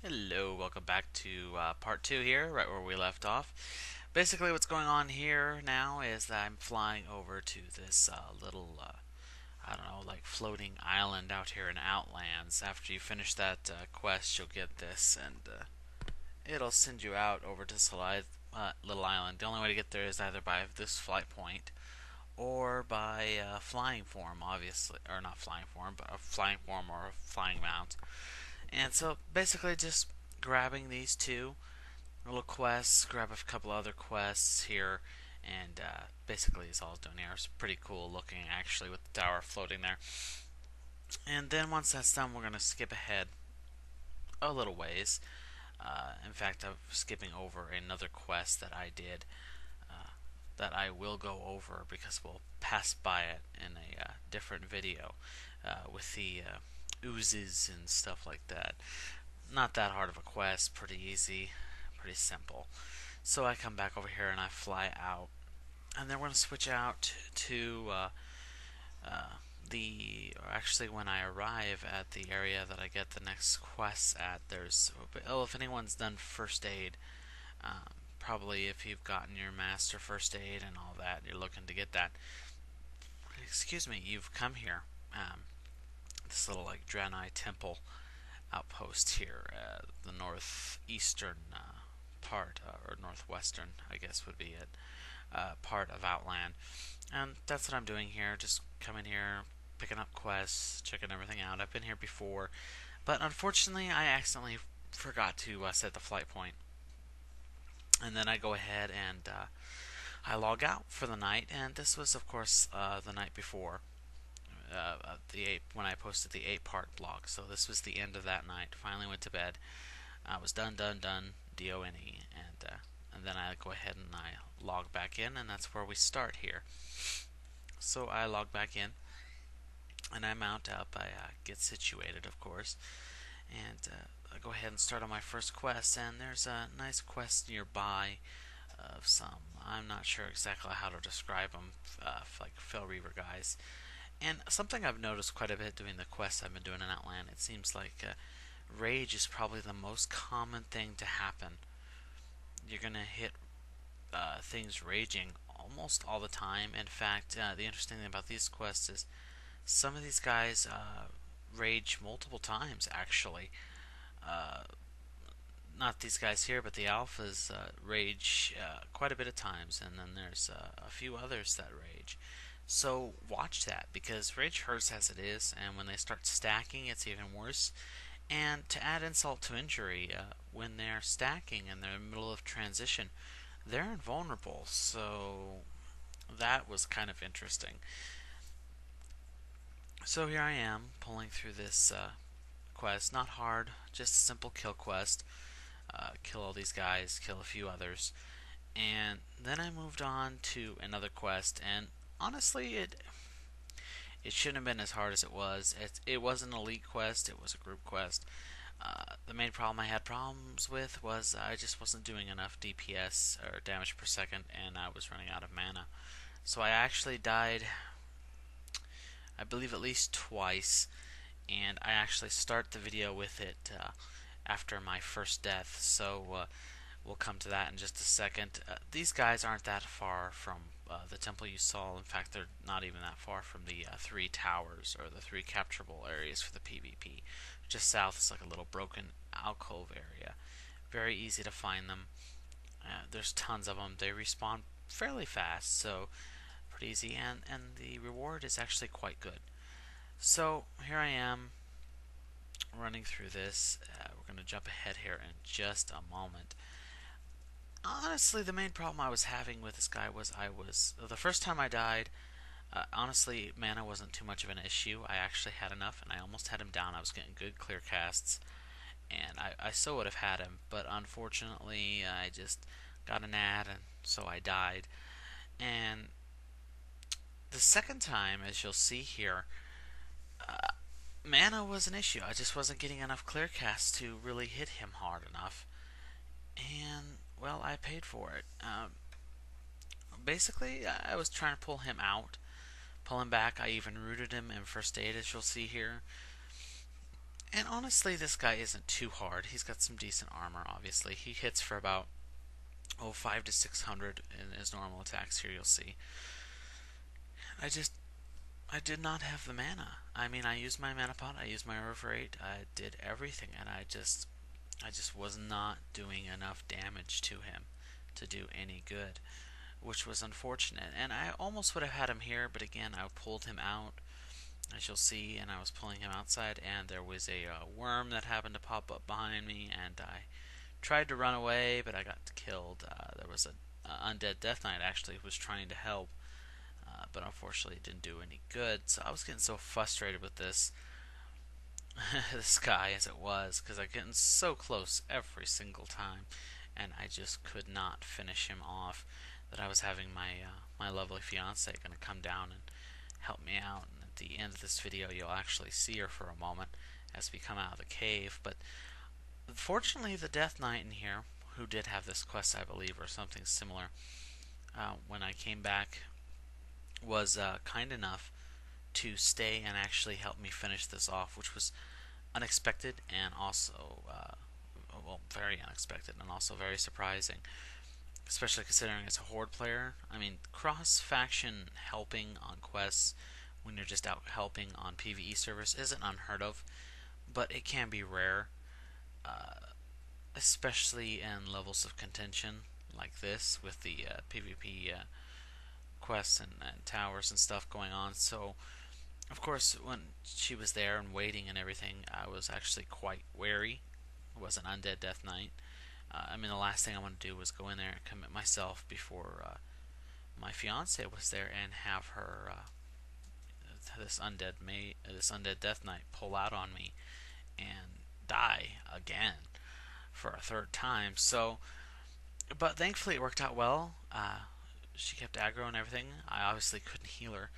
Hello, welcome back to part 2 here, right where we left off. Basically, what's going on here now is that I'm flying over to this little, I don't know, like floating island out here in Outlands. After you finish that quest, you'll get this, and it'll send you out over to this little island. The only way to get there is either by this flight point or by flying form, obviously, or not flying form, but a flying form or a flying mount. And so basically just grabbing these two little quests, grab a couple other quests here, and basically it's all done here. It's pretty cool looking actually with the tower floating there. And then once that's done, we're going to skip ahead a little ways. In fact, I'm skipping over another quest that I did that I will go over because we'll pass by it in a different video with the oozes and stuff like that. Not that hard of a quest, pretty easy, pretty simple. So I come back over here and I fly out, and then we're going to switch out to uh, or actually when I arrive at the area that I get the next quest at, if anyone's done first aid, probably if you've gotten your master first aid and all that, you're looking to get that. Excuse me, you've come here. This little like Draenei temple outpost here, the northeastern part, or northwestern, I guess would be it, part of Outland. And that's what I'm doing here, just coming here, picking up quests, checking everything out. I've been here before, but unfortunately I accidentally forgot to set the flight point. And then I go ahead and I log out for the night, and this was, of course, the night before. When I posted the 8-part blog. So this was the end of that night. Finally went to bed. I was done, done, and then I go ahead and I log back in, and that's where we start here. So I log back in, and I mount up. I get situated, of course, and I go ahead and start on my first quest. And there's a nice quest nearby of some. I'm not sure exactly how to describe them, like Fel Reaver guys. And something I've noticed quite a bit doing the quests I've been doing in Outland, it seems like rage is probably the most common thing to happen. You're gonna hit things raging almost all the time. In fact, the interesting thing about these quests is some of these guys rage multiple times, actually. Uh, Not these guys here, but the alphas rage quite a bit of times, and then there's a few others that rage. So watch that, because rage hurts as it is, and when they start stacking, it's even worse. And to add insult to injury, when they're stacking and they're in the middle of transition, they're invulnerable. So that was kind of interesting. So here I am pulling through this quest. Not hard, just a simple kill quest. Kill all these guys, kill a few others, and then I moved on to another quest. And honestly, it shouldn't have been as hard as it was. It was an elite quest. It was a group quest. The main problem I had problems with was I just wasn't doing enough DPS or damage per second, and I was running out of mana. So I actually died, I believe, at least twice, and I actually start the video with it after my first death. So we'll come to that in just a second. These guys aren't that far from the temple you saw. In fact, they're not even that far from the 3 towers, or the 3 capturable areas for the PvP. Just south is like a little broken alcove area. Very easy to find them. There's tons of them. They respawn fairly fast, so pretty easy, and the reward is actually quite good. So here I am running through this. We're going to jump ahead here in just a moment. Honestly, the main problem I was having with this guy was the first time I died. Honestly, mana wasn't too much of an issue. I actually had enough, and I almost had him down. I was getting good clear casts, and I still would have had him, but unfortunately, I just got an ad, and so I died. And the second time, as you'll see here, mana was an issue. I just wasn't getting enough clear casts to really hit him hard enough, and well, I paid for it. Basically, I was trying to pull him out, pull him back. I even rooted him in first aid, as you'll see here. And honestly, this guy isn't too hard. He's got some decent armor, obviously. He hits for about, 5 to 600 in his normal attacks here, you'll see. I just, I did not have the mana. I mean, I used my mana pot, I used my reverberate, I did everything, and I just was not doing enough damage to him to do any good, which was unfortunate. And I almost would have had him here, but again, I pulled him out, as you'll see, and I was pulling him outside, and there was a worm that happened to pop up behind me, and I tried to run away, but I got killed. There was a undead death knight actually who was trying to help, but unfortunately it didn't do any good. So I was getting so frustrated with this this guy as it was, because I was getting so close every single time, and I just could not finish him off. That I was having my lovely fiance going to come down and help me out. And at the end of this video, you'll actually see her for a moment as we come out of the cave. But fortunately, the Death Knight in here, who did have this quest, I believe, or something similar, when I came back, was kind enough to stay and actually help me finish this off, which was unexpected and also, very unexpected and also very surprising, especially considering it's a horde player. I mean, cross-faction helping on quests when you're just out helping on PvE servers isn't unheard of, but it can be rare, especially in levels of contention like this with the PvP quests and towers and stuff going on. So, of course, when she was there and waiting and everything, I was actually quite wary. It was an undead death knight. I mean, the last thing I wanted to do was go in there and commit myself before my fiance was there and have her this undead death knight pull out on me and die again for a third time. So, but thankfully it worked out well. She kept aggro and everything. I obviously couldn't heal her,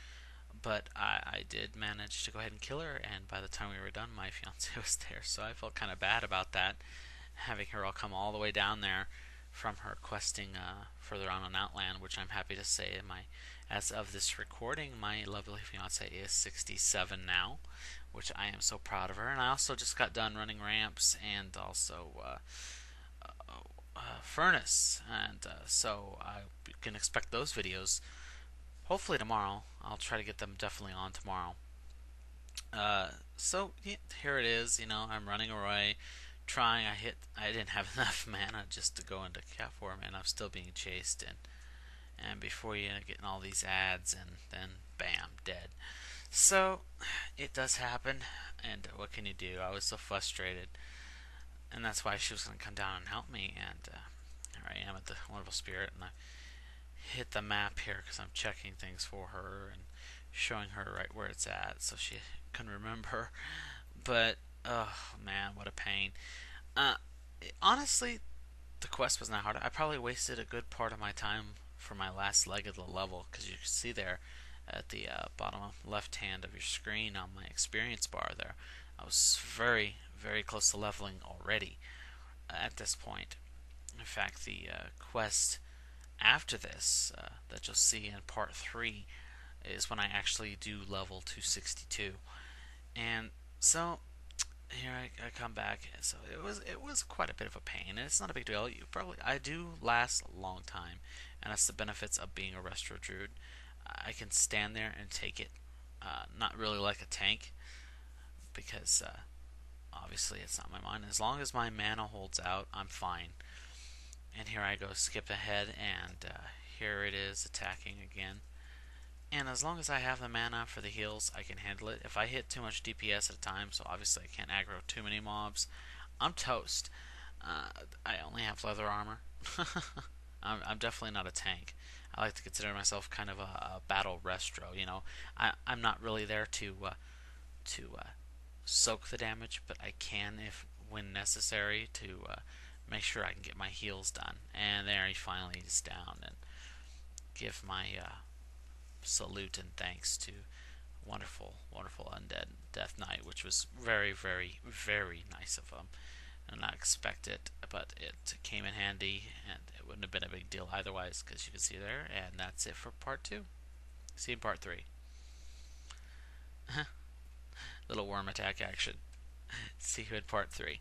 but I did manage to go ahead and kill her, and by the time we were done, my fiance was there, so I felt kind of bad about that, having her all come all the way down there from her questing further on Outland, which I'm happy to say, as of this recording, my lovely fiance is 67 now, which I am so proud of her. And I also just got done running ramps and also furnace, and so I can expect those videos hopefully tomorrow. I'll try to get them definitely on tomorrow. So yeah, here it is. I'm running away, trying. I didn't have enough mana just to go into cat form, and I'm still being chased. And before you getting all these ads, and then bam, dead. So it does happen, and what can you do? I was so frustrated, and that's why she was going to come down and help me. And here I am at the Wonderful Spirit, and I hit the map here because I'm checking things for her and showing her right where it's at so she can remember. But oh man, what a pain. Honestly, the quest was not hard. I probably wasted a good part of my time for my last leg of the level, because you can see there at the bottom left hand of your screen on my experience bar there, I was very, very close to leveling already at this point. In fact, the quest after this that you'll see in part 3 is when I actually do level to 62. And so here I come back. So it was quite a bit of a pain, and it's not a big deal. I do last a long time, and that's the benefits of being a Restro Druid. I can stand there and take it, not really like a tank, because obviously it's not my mind. As long as my mana holds out, I'm fine. And here I go, skip ahead, and here it is attacking again. And as long as I have the mana for the heals, I can handle it. If I hit too much DPS at a time, so obviously I can't aggro too many mobs, I'm toast. I only have leather armor. I'm definitely not a tank. I like to consider myself kind of a battle restro. I'm not really there to soak the damage, but I can, if when necessary, to make sure I can get my heals done. And there he finally is down, and give my salute and thanks to wonderful, wonderful undead death knight, which was very, very, very nice of him. And not expect it, but it came in handy, and it wouldn't have been a big deal otherwise, because you can see there. And that's it for part 2. See you in part 3. Little worm attack action. See you in part 3.